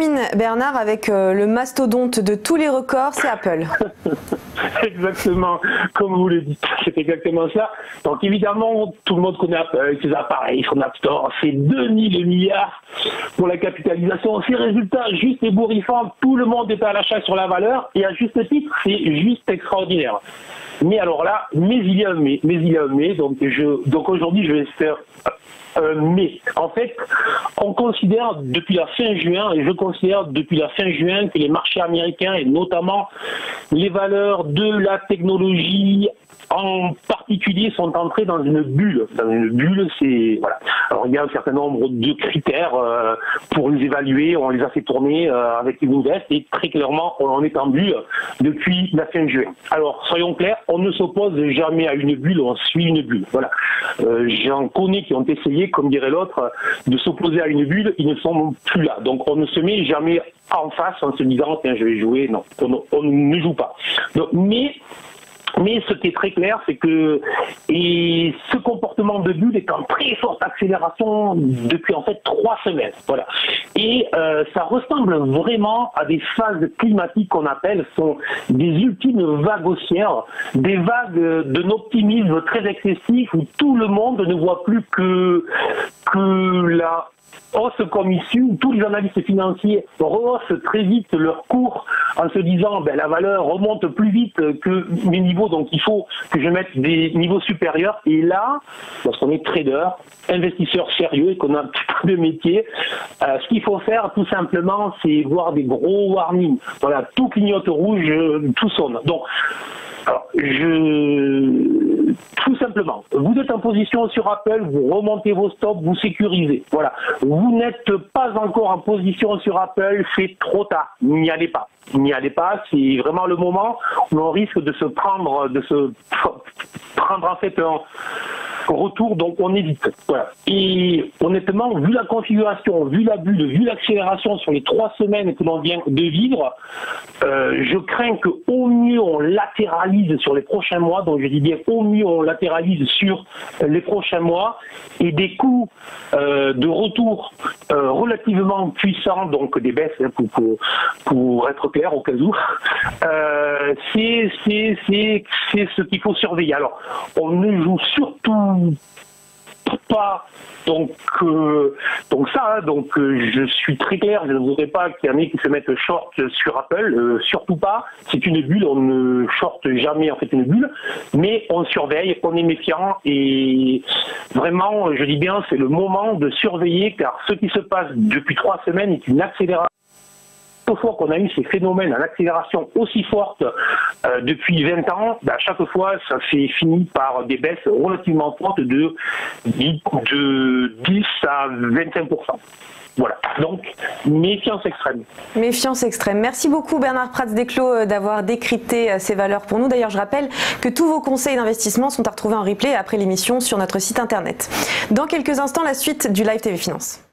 termine, Bernard, avec le mastodonte de tous les records, c'est Apple. Exactement, comme vous le dites, c'est exactement ça. Donc évidemment, tout le monde connaît Apple, ses appareils, son App Store, c'est 2000 milliards pour la capitalisation. Ces résultats juste ébouriffants, tout le monde est à l'achat sur la valeur, et à juste titre, c'est juste extraordinaire. Mais alors là, il y a un mais, donc aujourd'hui je vais faire mais en fait, on considère depuis la fin juin, et je considère depuis la fin juin que les marchés américains et notamment les valeurs de la technologie en particulier sont entrés dans une bulle. Dans une bulle, c'est voilà. Alors il y a un certain nombre de critères pour les évaluer. On les a fait tourner avec Invest et très clairement on est en bulle depuis la fin juin. Alors soyons clairs, on ne s'oppose jamais à une bulle, on suit une bulle. Voilà. J'en connais qui ont essayé, comme dirait l'autre, de s'opposer à une bulle, ils ne sont plus là. Donc on ne se met jamais en face en se disant tiens je vais jouer. Non, on ne joue pas. Donc, mais ce qui est très clair, c'est que ce comportement de bulle est en très forte accélération depuis en fait 3 semaines. Voilà. Et ça ressemble vraiment à des phases climatiques qu'on appelle sont des ultimes vagues haussières, des vagues d'un optimisme très excessif où tout le monde ne voit plus que la hausse comme issue, où tous les analystes financiers rehaussent très vite leur cours en se disant la valeur remonte plus vite que mes niveaux, donc il faut que je mette des niveaux supérieurs. Et là, lorsqu'on est trader, investisseur sérieux et qu'on a un petit peu de métier, ce qu'il faut faire tout simplement, c'est voir des gros warnings. Voilà, tout clignote rouge, tout sonne. Donc, alors, tout simplement, vous êtes en position sur Apple, vous remontez vos stops, vous sécurisez. Voilà. Vous n'êtes pas encore en position sur Apple, c'est trop tard. N'y allez pas. N'y allez pas, c'est vraiment le moment où on risque de se prendre en fait un retour, donc on évite. Voilà. Et honnêtement, vu la configuration, vu la bulle, vu l'accélération sur les 3 semaines que l'on vient de vivre, je crains qu'au mieux on latéralise sur les prochains mois, donc je dis bien au mieux on latéralise sur les prochains mois, et des coups de retour relativement puissants, donc des baisses pour être clair au cas où, c'est ce qu'il faut surveiller. Alors, on ne joue surtout pas donc je suis très clair, je ne voudrais pas qu'il y en ait qui se mettent short sur Apple, surtout pas, c'est une bulle, on ne shorte jamais en fait une bulle, mais on surveille, on est méfiant et vraiment, je dis bien, c'est le moment de surveiller car ce qui se passe depuis 3 semaines est une accélération. Chaque fois qu'on a eu ces phénomènes en accélération aussi forte depuis 20 ans, à chaque fois ça s'est fini par des baisses relativement fortes de 10 à 25%. Voilà, donc méfiance extrême. Méfiance extrême. Merci beaucoup Bernard Prats-Desclos d'avoir décrypté ces valeurs pour nous. D'ailleurs, je rappelle que tous vos conseils d'investissement sont à retrouver en replay après l'émission sur notre site internet. Dans quelques instants, la suite du Live TV Finance.